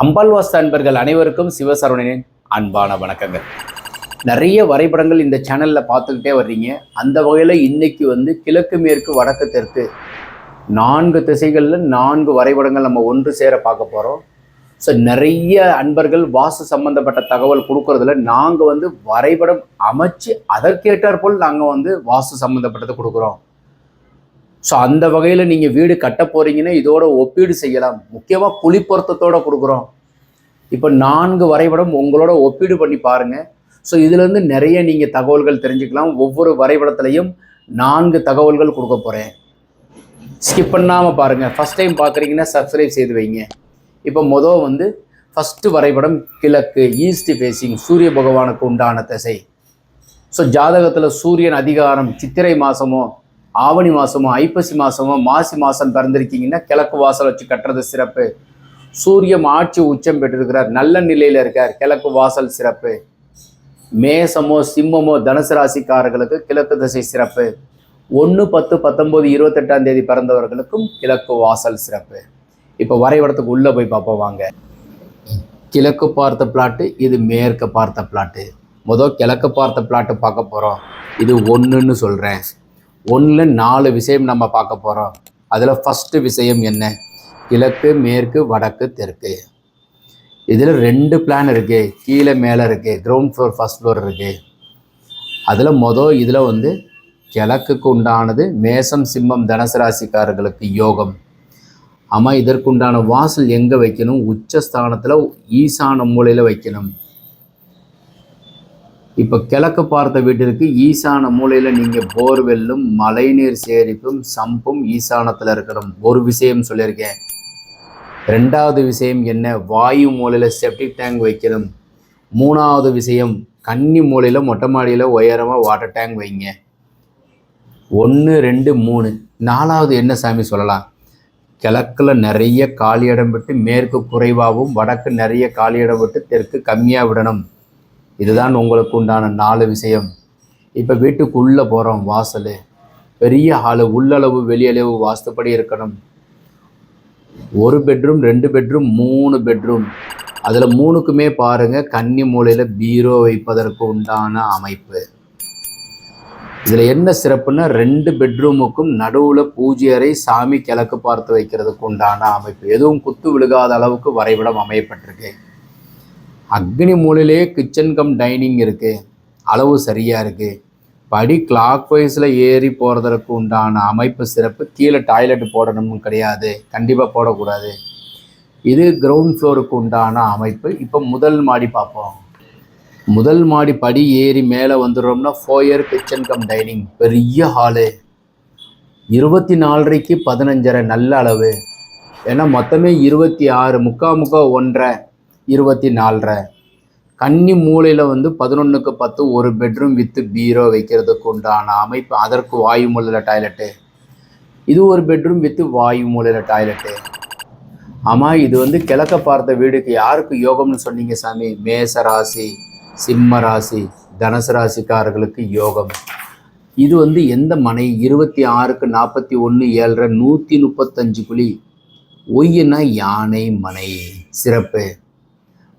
அம்பாள் வாஸ்து அன்பர்கள் அனைவருக்கும் சிவசரவணனின் அன்பான வணக்கங்கள். நிறைய வரைபடங்கள் இந்த சேனலில் பார்த்துக்கிட்டே வர்றீங்க. அந்த வகையில் இன்னைக்கு கிழக்கு மேற்கு வடக்கு தெற்கு 4 திசைகளில் 4 வரைபடங்கள் நம்ம ஒன்று சேர பார்க்க போகிறோம். ஸோ நிறைய அன்பர்கள் வாஸ்து சம்மந்தப்பட்ட தகவல் கொடுக்கறதுல நாங்கள் வரைபடம் அமைச்சு அதற்கேற்றாற் போல் நாங்கள் வாஸ்து சம்மந்தப்பட்டதை கொடுக்குறோம். ஸோ அந்த வகையில் நீங்கள் வீடு கட்ட போகிறீங்கன்னா இதோட ஒப்பீடு செய்யலாம். முக்கியமாக குழி பொருத்தத்தோடு கொடுக்குறோம். இப்போ 4 வரைபடம் உங்களோட ஒப்பீடு பண்ணி பாருங்கள். ஸோ இதுலேருந்து நிறைய நீங்கள் தகவல்கள் தெரிஞ்சுக்கலாம். ஒவ்வொரு வரைபடத்துலையும் 4 தகவல்கள் கொடுக்க போகிறேன். ஸ்கிப் பண்ணாமல் பாருங்கள். ஃபஸ்ட் டைம் பார்க்குறீங்கன்னா சப்ஸ்கிரைப் செய்து வைங்க. இப்போ ஃபஸ்ட்டு வரைபடம் கிழக்கு ஈஸ்ட் ஃபேஸிங் சூரிய பகவானுக்கு உண்டான திசை. ஸோ ஜாதகத்தில் சூரியன் அதிகாரம் சித்திரை மாதமோ ஆவணி மாதமோ ஐப்பசி மாதமோ மாசி மாதம் பிறந்திருக்கீங்கன்னா கிழக்கு வாசல் வச்சு கட்டுறது சிறப்பு. சூரியன் ஆட்சி உச்சம் பெற்றிருக்கிறார், நல்ல நிலையில் இருக்கார், கிழக்கு வாசல் சிறப்பு. மேசமோ சிம்மமோ தனுசு ராசிக்காரர்களுக்கு கிழக்கு திசை சிறப்பு. 1, 10, 19, 28 பிறந்தவர்களுக்கும் கிழக்கு வாசல் சிறப்பு. இப்போ வரைபடத்துக்கு உள்ளே போய் பார்ப்போம் வாங்க. கிழக்கு பார்த்த பிளாட்டு, இது மேற்கு பார்த்த பிளாட்டு. கிழக்கு பார்த்த பிளாட்டு பார்க்க போகிறோம். இது 1ன்னு சொல்கிறேன். 1ல் 4 விஷயம் நம்ம பார்க்க போகிறோம். அதில் ஃபஸ்ட்டு விஷயம் என்ன? கிழக்கு மேற்கு வடக்கு தெற்கு. இதில் 2 பிளான் இருக்குது. கீழே மேலே இருக்குது, கிரவுண்ட் ஃப்ளோர் ஃபஸ்ட் ஃப்ளோர் இருக்குது. அதில் இதில் கிழக்குக்கு உண்டானது மேசம் சிம்மம் தனுசு ராசிக்காரர்களுக்கு யோகம். ஆமாம், இதற்குண்டான வாசல் எங்கே வைக்கணும்? உச்சஸ்தானத்தில் ஈசான மூலையில் வைக்கணும். இப்போ கிழக்கு பார்த்த வீட்டிற்கு ஈசான மூலையில் நீங்கள் போர்வெல்லும் மழைநீர் சேரிப்பும் சம்பும் ஈசானத்தில் இருக்கணும். ஒரு விஷயம் சொல்லியிருக்கேன். 2வது விஷயம் என்ன? வாயு மூலையில் செப்டிக் டேங்க் வைக்கணும். 3வது விஷயம் கன்னி மூலையில் மொட்டை மாடியில் உயரமாக வாட்டர் டேங்க் வைங்க. 1, 2, 3. 4வது என்ன சாமி சொல்லலாம்? கிழக்கில் நிறைய காலி இடம் விட்டு மேற்கு குறைவாகவும் வடக்கு நிறைய காலி இடம் விட்டு தெற்கு கம்மியாக விடணும். இதுதான் உங்களுக்கு உண்டான 4 விஷயம். இப்போ வீட்டுக்குள்ளே போகிறோம். வாசல் பெரிய ஹாலு, உள்ளளவு வெளியளவு வாஸ்துப்படி இருக்கணும். 1 பெட்ரூம் 2 பெட்ரூம் 3 பெட்ரூம். அதில் 3க்குமே பாருங்கள் கன்னி மூலையில் பீரோ வைப்பதற்கு உண்டான அமைப்பு. இதில் என்ன சிறப்புன்னா 2 பெட்ரூமுக்கும் நடுவில் பூஜை அறை, சாமி கிழக்கு பார்த்து வைக்கிறதுக்கு உண்டான அமைப்பு. எதுவும் குத்து விழுகாத அளவுக்கு வரைபடம் அமையப்பட்டிருக்கு. அக்னி மூலையிலே கிச்சன் கம் டைனிங் இருக்குது. அளவு சரியாக இருக்குது. படி கிளாக் வைஸில் ஏறி போகிறதற்கு உண்டான அமைப்பு சிறப்பு. கீழே டாய்லெட் போடணும்னு கிடையாது, கண்டிப்பாக போடக்கூடாது. இது கிரவுண்ட் ஃப்ளோருக்கு உண்டான அமைப்பு. இப்போ முதல் மாடி பார்ப்போம். முதல் மாடி படி ஏறி மேலே வந்துடுறோம்னா ஃபோயர் கிச்சன் கம் டைனிங், பெரிய ஹாலு. 24:30க்கு 15:30 நல்ல அளவு. ஏன்னா மொத்தமே 26, முக்கா 1.5, 24. கன்னி மூலையில் 11க்கு 10 1 பெட்ரூம் வித்து பீரோ வைக்கிறதுக்கு உண்டான அமைப்பு. அதற்கு வாயு மூலையில் டாய்லெட்டு. இது 1 பெட்ரூம் வித்து வாயு மூலையில் டாய்லெட்டு. ஆமாம், இது கிழக்க பார்த்த வீடுக்கு யாருக்கு யோகம்னு சொன்னீங்க சாமி? மேச ராசி, சிம்ம ராசி, தனுசு ராசிக்காரர்களுக்கு யோகம். இது எந்த மனை? 26க்கு 41 7 135 குழி. ஒய்யனா யானை மனை சிறப்பு.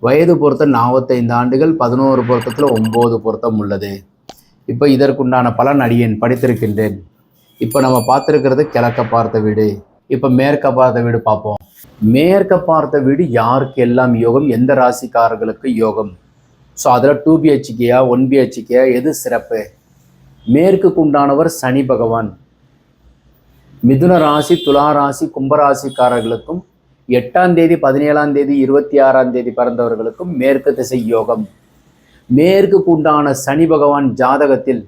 வயது பொருத்தம் 45 ஆண்டுகள், 11 பொருத்தத்தில் 9 பொருத்தம் உள்ளது. இப்போ இதற்குண்டான பலன் அடியேன் படித்திருக்கின்றேன். இப்போ நம்ம பார்த்துருக்கிறது கிழக்க பார்த்த வீடு. இப்போ மேற்க பார்த்த வீடு பார்ப்போம். மேற்க பார்த்த வீடு யாருக்கு எல்லாம் யோகம்? எந்த ராசிக்காரர்களுக்கு யோகம்? ஸோ அதில் 2 BHKயா 1 BHKயா எது சிறப்பு? மேற்குக்கு உண்டானவர் சனி பகவான். மிதுன ராசி, துலா ராசி, கும்பராசிக்காரர்களுக்கும் 8ஆம் தேதி 17ஆம் தேதி 26ஆம் தேதி பிறந்தவர்களுக்கும் மேற்கு திசை யோகம். மேற்குக்கு உண்டான சனி பகவான் ஜாதகத்தில்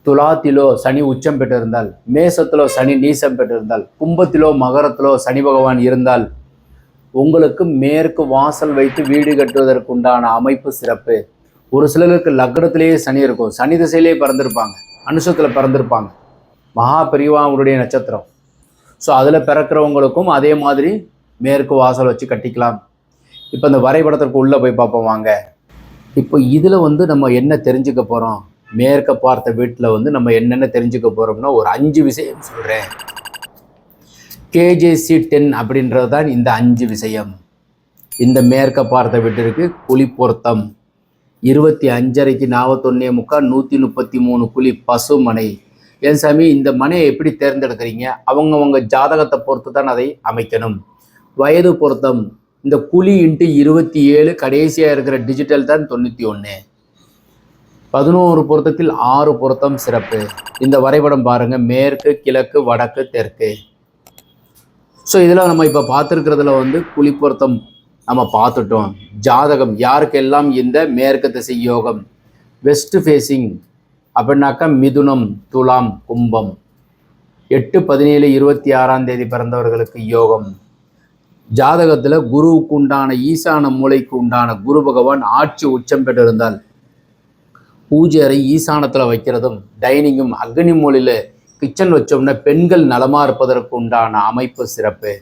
துலாத்திலோ சனி உச்சம் பெற்றிருந்தால், மேசத்திலோ சனி நீசம் பெற்றிருந்தால், கும்பத்திலோ மகரத்திலோ சனி பகவான் இருந்தால் உங்களுக்கு மேற்கு வாசல் வைத்து வீடு கட்டுவதற்கு உண்டான அமைப்பு சிறப்பு. ஒரு சிலருக்கு லக்னத்திலேயே சனி இருக்கும், சனி திசையிலே பிறந்திருப்பாங்க, அனுஷத்தில் பிறந்திருப்பாங்க, மகா பெரியவாவுடைய நட்சத்திரம். ஸோ அதில் பிறக்கிறவங்களுக்கும் அதே மாதிரி மேற்கு வாசல் வச்சு கட்டிக்கலாம். இப்போ இந்த வரைபடத்திற்கு உள்ளே போய் பார்ப்போம் வாங்க. இப்போ இதில் நம்ம என்ன தெரிஞ்சுக்க போகிறோம்? மேற்க பார்த்த வீட்டில் நம்ம என்னென்ன தெரிஞ்சுக்க போகிறோம்னா ஒரு 5 விஷயம் சொல்கிறேன். KJC 10 அப்படின்றது தான் இந்த 5 விஷயம். இந்த மேற்க பார்த்த வீட்டிற்கு குழி பொருத்தம் 25 41 133 குழி பசுமனை. ஏன் சாமி இந்த மனையை எப்படி தேர்ந்தெடுக்கிறீங்க? அவங்கவங்க ஜாதகத்தை பொறுத்து தான் அதை அமைக்கணும். வயது பொருத்தம் இந்த குழி இன்ட்டு 27 கடைசியாக இருக்கிற டிஜிட்டல் தான் 91. 11 பொருத்தத்தில் 6 பொருத்தம் சிறப்பு. இந்த வரைபடம் பாருங்க, மேற்கு கிழக்கு வடக்கு தெற்கு. ஸோ இதில் நம்ம இப்போ பார்த்துருக்கிறதுல வந்து குழி பொருத்தம் நம்ம பார்த்துட்டோம். ஜாதகம் யாருக்கெல்லாம் இந்த மேற்கு திசை யோகம், வெஸ்ட் ஃபேஸிங் அப்படின்னாக்கா மிதுனம் துலாம் கும்பம், 8/17/26 பிறந்தவர்களுக்கு யோகம். ஜாதகத்தில் குருவுக்கு உண்டான ஈசான மூளைக்கு உண்டான குரு பகவான் ஆட்சி உச்சம் பெற்றிருந்தால் பூஜை அறை ஈசானத்தில் வைக்கிறதும் டைனிங்கும் அக்னி மூலையில் கிச்சன் வச்சோம்னா பெண்கள் நலமாக இருப்பதற்கு உண்டான அமைப்பு சிறப்பு.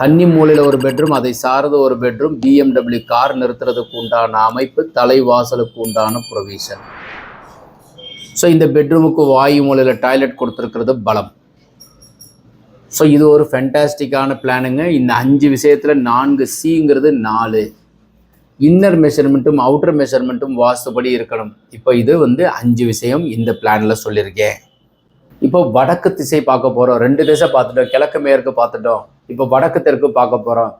கன்னி மூலையில் ஒரு பெட்ரூம், அதை சார்ந்த ஒரு பெட்ரூம், BMW கார் நிறுத்துறதுக்கு உண்டான அமைப்பு, தலைவாசலுக்கு உண்டான ப்ரொவிஷன். ஸோ இந்த பெட்ரூமுக்கு வாயு மூலையில் டாய்லெட் கொடுத்துருக்கிறது பலம். ஸோ இது ஒரு ஃபென்டாஸ்டிக்கான பிளானுங்க. இந்த 5 விஷயத்தில் 4Cங்கிறது 4 இன்னர் மெஷர்மெண்ட்டும் அவுட்டர் மெஷர்மெண்ட்டும் வாஸ்துபடி இருக்கணும். இப்போ இது வந்து 5 விஷயம் இந்த பிளானில் சொல்லியிருக்கேன். இப்போ வடக்கு திசை பார்க்க போகிறோம். 2 திசை பார்த்துட்டோம், கிழக்கு மேற்கு பார்த்துட்டோம். இப்போ வடக்கு தெற்கு பார்க்க போகிறோம்.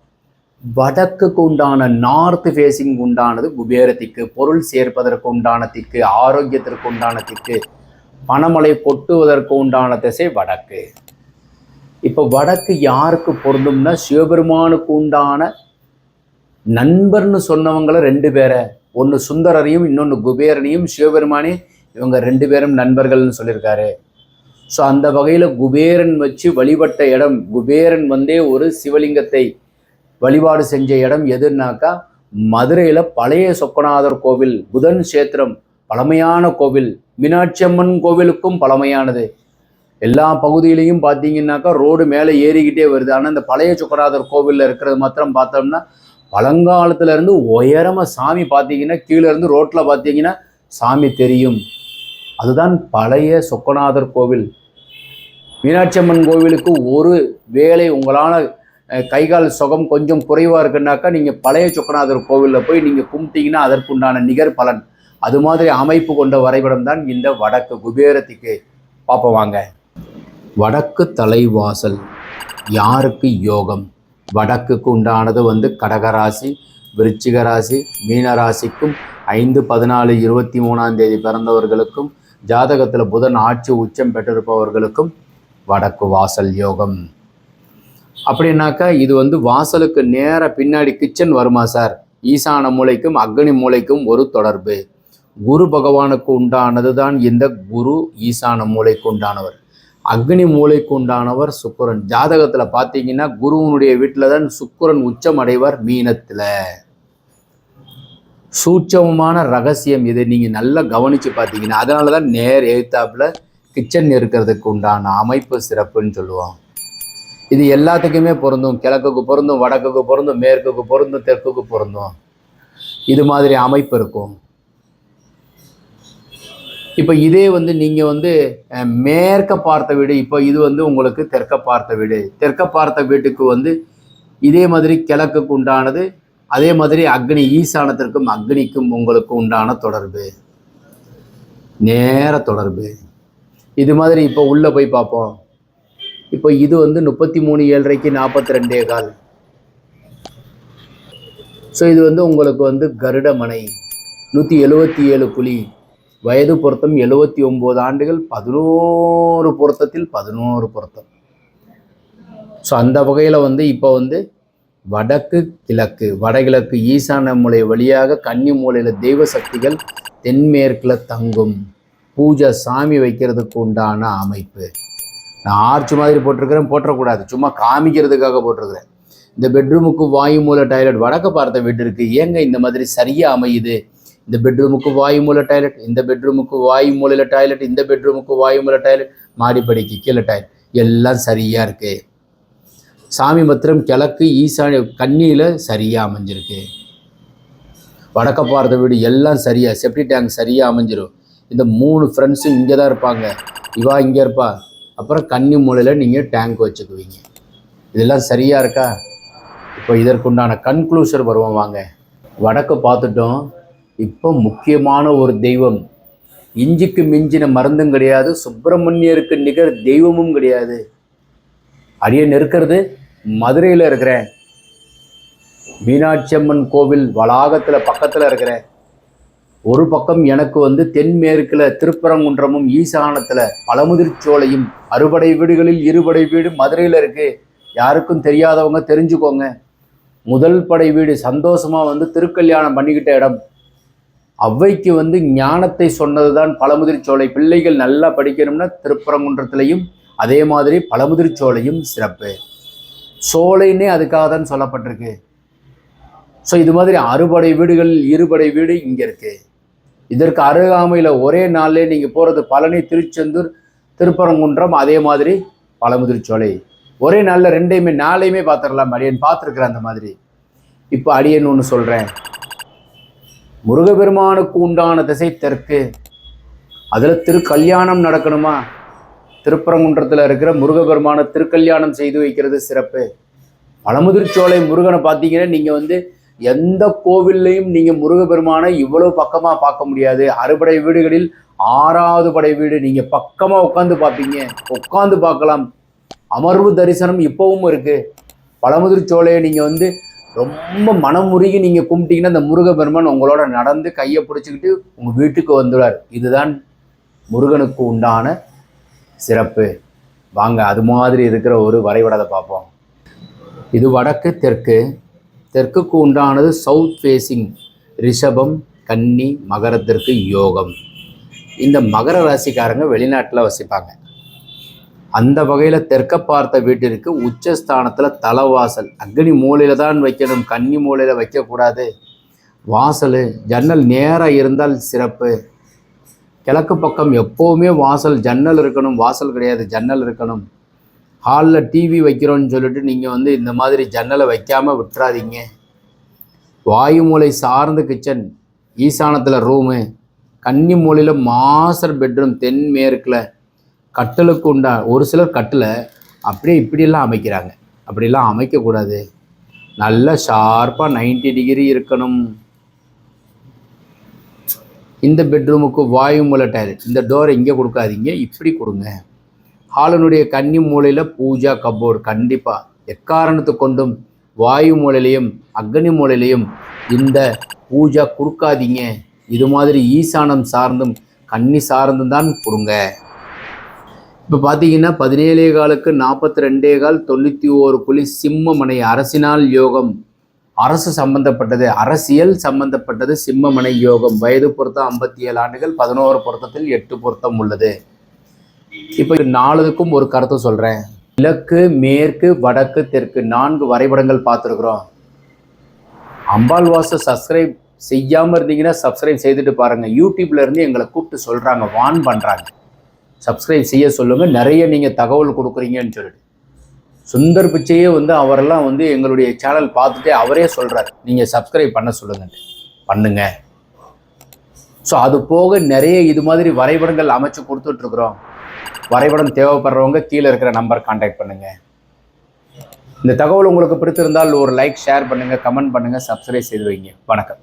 வடக்குக்கு உண்டான நார்த் ஃபேஸிங் உண்டானது குபேர திக்கு, பொருள் சேர்ப்பதற்கு உண்டான திக்கு, ஆரோக்கியத்திற்கு உண்டான திக்கு, பணமழை கொட்டுவதற்கு உண்டான திசை வடக்கு. இப்போ வடக்கு யாருக்கு பொருந்தும்னா சிவபெருமானுக்கு உண்டான நண்பர்னு சொன்னவங்களை 2 பேரை, ஒன்று சுந்தரரையும் இன்னொன்று குபேரனையும் சிவபெருமானே இவங்க 2 பேரும் நண்பர்கள்னு சொல்லியிருக்காரு. ஸோ அந்த வகையில் குபேரன் வச்சு வழிபட்ட இடம், குபேரன் வந்தே ஒரு சிவலிங்கத்தை வழிபாடு செஞ்ச இடம் எதுனாக்கா மதுரையில் பழைய சொக்கநாதர் கோவில், புதன் கஷேத்திரம் பழமையான கோவில், மீனாட்சி அம்மன் கோவிலுக்கும் பழமையானது. எல்லா பகுதியிலையும் பார்த்தீங்கன்னாக்கா ரோடு மேலே ஏறிக்கிட்டே வருது. ஆனால் இந்த பழைய சொக்கநாதர் கோவிலில் இருக்கிறது மாத்திரம் பார்த்தோம்னா பழங்காலத்துல இருந்து உயரமாக சாமி பார்த்தீங்கன்னா கீழே இருந்து ரோட்டில் பார்த்தீங்கன்னா சாமி தெரியும். அதுதான் பழைய சொக்கநாதர் கோவில். மீனாட்சி அம்மன் கோவிலுக்கு ஒரு வேளை உங்களால் கைகால் சுகம் கொஞ்சம் குறைவாக இருக்குன்னாக்கா நீங்கள் பழைய சொக்கநாதர் கோவிலில் போய் நீங்கள் கும்பிட்டீங்கன்னா அதற்குண்டான நிகர் பலன். அது மாதிரி அமைப்பு கொண்ட வரைபடம் தான் இந்த வடக்கு குபேரத்துக்கு. பார்ப்போம் வாங்க. வடக்கு தலைவாசல் யாருக்கு யோகம்? வடக்குக்கு உண்டானது வந்து கடகராசி, விருச்சிக ராசி, மீனராசிக்கும் 5/14/23 பிறந்தவர்களுக்கும் ஜாதகத்தில் புதன் ஆட்சி உச்சம் பெற்றிருப்பவர்களுக்கும் வடக்கு வாசல் யோகம். அப்படின்னாக்கா இது வந்து வாசலுக்கு நேர பின்னாடி கிச்சன் வருமா சார்? ஈசான மூலைக்கும் அக்னி மூலைக்கும் ஒரு தொடர்பு. குரு பகவானுக்கு உண்டானது தான் இந்த குரு. ஈசான மூலைக்கு உண்டானவர், அக்னி மூலைக்கு உண்டானவர் சுக்கிரன். ஜாதகத்தில் பார்த்தீங்கன்னா குருவனுடைய வீட்டில் தான் சுக்கிரன் உச்சம் அடைவர் மீனத்தில். சூட்சமமான ரகசியம் இது, நீங்கள் நல்லா கவனித்து பார்த்தீங்கன்னா. அதனால தான் நேர் எழுத்தாப்பில் கிச்சன் இருக்கிறதுக்கு உண்டான அமைப்பு சிறப்புன்னு சொல்லுவோம். இது எல்லாத்துக்குமே பொருந்தும். கிழக்குக்கு பொருந்தும், வடக்குக்கு பொருந்தும், மேற்குக்கு பொருந்தும், தெற்குக்கு பொருந்தும். இது மாதிரி அமைப்பு இருக்கும். இப்போ இதே வந்து நீங்கள் வந்து மேற்க பார்த்த வீடு, இப்போ இது வந்து உங்களுக்கு தெற்க பார்த்த வீடு. தெற்க பார்த்த வீட்டுக்கு வந்து இதே மாதிரி கிழக்குக்கு உண்டானது, அதே மாதிரி அக்னி, ஈசானத்திற்கும் அக்னிக்கும் உங்களுக்கு உண்டான தொடர்பு, நேர தொடர்பு. இது மாதிரி இப்போ உள்ளே போய் பார்ப்போம். இப்போ இது வந்து 33/7 42.25. ஸோ இது வந்து உங்களுக்கு வந்து கருடமனை, 177 குழி, வயது பொருத்தம் 79 ஆண்டுகள், 11 பொருத்தத்தில் 11 பொருத்தம். ஸோ அந்த வகையில் வந்து இப்போ வந்து வடக்கு கிழக்கு, வடகிழக்கு ஈசான மூலை வழியாக கன்னி மூலையில் தெய்வ சக்திகள் தென்மேற்கில் தங்கும். பூஜை சாமி வைக்கிறதுக்கு உண்டான அமைப்பு. நான் ஆர்ச் மாதிரி போட்டிருக்கிறேன், போட்டக்கூடாது, சும்மா காமிக்கிறதுக்காக போட்டிருக்கிறேன். இந்த பெட்ரூமுக்கு வாயு மூல டாய்லெட் வடக்க பார்த்த வீடு இருக்குது. ஏங்க இந்த மாதிரி சரியாக அமையுது? இந்த பெட்ரூமுக்கு வாயு மூல டாய்லெட், இந்த பெட்ரூமுக்கு வாயு மூலையில் டாய்லெட், இந்த பெட்ரூமுக்கு வாயு மூல டாய்லெட், மாடிப்படிக்கு கீழே டாய்லெட், எல்லாம் சரியாக இருக்குது. சாமி மத்திரம் கிழக்கு ஈசான கன்னியில் சரியாக அமைஞ்சிருக்கு. வடக்க பார்த்த வீடு எல்லாம் சரியாக, செப்டி டேங்க் சரியாக அமைஞ்சிரும். இந்த 3 ஃப்ரெண்ட்ஸும் இங்கே தான் இருப்பாங்க, இவா இங்கே இருப்பா. அப்புறம் கன்னி மூலையில் நீங்கள் டேங்க் வச்சுக்குவீங்க. இதெல்லாம் சரியாக இருக்கா? இப்போ இதற்குண்டான கன்க்ளூஷன் வருவோம் வாங்க. வடக்கு பார்த்துட்டோம். இப்போ முக்கியமான ஒரு தெய்வம், இஞ்சிக்கு மிஞ்சின மருந்தும் கிடையாது, சுப்பிரமணியருக்கு நிகர் தெய்வமும் கிடையாது. அடியேன் இருக்கிறது மதுரையில் இருக்கிறேன். மீனாட்சி அம்மன் கோவில் வளாகத்தில் பக்கத்தில் இருக்கிறேன். ஒரு பக்கம் எனக்கு வந்து தென்மேற்கில் திருப்பரங்குன்றமும், ஈசானத்தில் பழமுதிர்ச்சோலையும், அறுபடை வீடுகளில் இருபடை வீடு மதுரையில் இருக்குது. யாருக்கும் தெரியாதவங்க தெரிஞ்சுக்கோங்க. முதல் படை வீடு சந்தோஷமாக வந்து திருக்கல்யாணம் பண்ணிக்கிட்ட இடம். அவ்வைக்கு வந்து ஞானத்தை சொன்னது தான் பழமுதிர்ச்சோலை. பிள்ளைகள் நல்லா படிக்கணும்னா திருப்பரங்குன்றத்திலையும் அதே மாதிரி பழமுதிர்ச்சோலையும் சிறப்பு. சோலைன்னே அதுக்காக தான் சொல்லப்பட்டிருக்கு. ஸோ இது மாதிரி அறுபடை வீடுகளில் இருபடை வீடு இங்கே இருக்குது. இதற்கு அருகாமையில் ஒரே நாள்லே நீங்கள் போகிறது பழனி, திருச்செந்தூர், திருப்பரங்குன்றம், அதே மாதிரி பழமுதிர்ச்சோலை. ஒரே நாளில் ரெண்டையுமே நாளையுமே பார்த்துடலாம். அடியன் பார்த்துருக்குறேன் அந்த மாதிரி. இப்போ அடியன் ஒன்று சொல்கிறேன். முருகப்பெருமானுக்கு உண்டான திசை தெற்கு. அதில் திருக்கல்யாணம் நடக்கணுமா? திருப்பரங்குன்றத்தில் இருக்கிற முருகப்பெருமான திருக்கல்யாணம் செய்து வைக்கிறது சிறப்பு. பழமுதிர்ச்சோலை முருகனை பார்த்தீங்கன்னா நீங்கள் வந்து எந்த கோவில்லையும் நீங்கள் முருகப்பெருமானை இவ்வளோ பக்கமாக பார்க்க முடியாது. அறுபடை வீடுகளில் 6வது படை வீடு நீங்கள் பக்கமாக உட்காந்து பார்ப்பீங்க. உட்காந்து பார்க்கலாம். அமர்வு தரிசனம் இப்போவும் இருக்குது. பழமுதிர்ச்சோலையை நீங்கள் வந்து ரொம்ப மனமுருகி நீங்கள் கும்பிட்டீங்கன்னா அந்த முருகப்பெருமான் உங்களோட நடந்து கையை பிடிச்சிக்கிட்டு உங்கள் வீட்டுக்கு வந்துடுவார். இதுதான் முருகனுக்கு உண்டான சிறப்பு. வாங்க அது மாதிரி இருக்கிற ஒரு வரைபடத்தை பார்ப்போம். இது வடக்கு தெற்கு. தெற்குக்கு உண்டானது சவுத் ஃபேஸிங். ரிஷபம், கன்னி, மகரத்திற்கு யோகம். இந்த மகர ராசிக்காரங்க வெளிநாட்டில் வசிப்பாங்க. அந்த வகையில் தெற்க பார்த்த வீட்டிற்கு உச்சஸ்தானத்தில் தலைவாசல். அக்னி மூலையில் தான் வைக்கணும், கன்னி மூலையில் வைக்கக்கூடாது. வாசல், ஜன்னல் நேராக இருந்தால் சிறப்பு. கிழக்கு பக்கம் எப்போவுமே வாசல், ஜன்னல் இருக்கணும். வாசல் கிடையாது, ஜன்னல் இருக்கணும். ஹாலில் டிவி வைக்கிறோன்னு சொல்லிட்டு நீங்கள் வந்து இந்த மாதிரி ஜன்னலை வைக்காமல் விட்டுறாதீங்க. வாயு மூலை சார்ந்த கிச்சன், ஈசானத்தில் ரூமு, கன்னி மூலையில் மாஸ்டர் பெட்ரூம், தென்மேற்கில். கட்டலுக்கு உண்டா ஒரு சிலர் கட்டில் அப்படியே இப்படியெல்லாம் அமைக்கிறாங்க. அப்படிலாம் அமைக்கக்கூடாது. நல்ல ஷார்ப்பாக 90 டிகிரி இருக்கணும். இந்த பெட்ரூமுக்கு வாயு மூலை டைல். இந்த டோரை இங்கே கொடுக்காதீங்க, இப்படி கொடுங்க. ஹாலனுடைய கன்னி மூலையில் பூஜா கப்போர்டு. கண்டிப்பாக எக்காரணத்து கொண்டும் வாயு மூலையிலையும் அக்னி மூலையிலையும் இந்த பூஜா கொடுக்காதீங்க. இது மாதிரி ஈசானம் சார்ந்தும் கன்னி சார்ந்தும் தான் கொடுங்க. இப்போ பார்த்தீங்கன்னா 17 42 91 சிம்மமனை. அரசினால் யோகம், அரசு சம்பந்தப்பட்டது, அரசியல் சம்பந்தப்பட்டது. சிம்மமனை யோகம். வயது பொருத்தம் 57 ஆண்டுகள். 11 பொருத்தத்தில் 8 பொருத்தம் உள்ளது. இப்போ 4க்கும் ஒரு கருத்து சொல்கிறேன். கிழக்கு, மேற்கு, வடக்கு, தெற்கு 4 வரைபடங்கள் பார்த்துருக்குறோம். அம்பாள் வாச சப்ஸ்கிரைப் செய்யாமல் இருந்தீங்கன்னா சப்ஸ்கிரைப் செய்துட்டு பாருங்கள். யூடியூப்லேருந்து எங்களை கூப்பிட்டு சொல்கிறாங்க, வான் பண்ணுறாங்க, சப்ஸ்கிரைப் செய்ய சொல்லுங்கள், நிறைய நீங்கள் தகவல் கொடுக்குறீங்கன்னு சொல்லிட்டு. சுந்தர் பிச்சையே வந்து அவரெல்லாம் வந்து எங்களுடைய சேனல் பார்த்துட்டு அவரே சொல்கிறார், நீங்கள் சப்ஸ்கிரைப் பண்ண சொல்லுங்கள், பண்ணுங்க. ஸோ அது போக நிறைய இது மாதிரி வரைபடங்கள் அமைச்சு கொடுத்துட்ருக்குறோம். வரைபடம் தேவைப்படுறவங்க கீழே இருக்கிற நம்பர் கான்டாக்ட் பண்ணுங்கள். இந்த தகவல் உங்களுக்கு பிடித்திருந்தால் ஒரு லைக், ஷேர் பண்ணுங்கள், கமெண்ட் பண்ணுங்கள், சப்ஸ்கிரைப் செய்து வைங்க. வணக்கம்.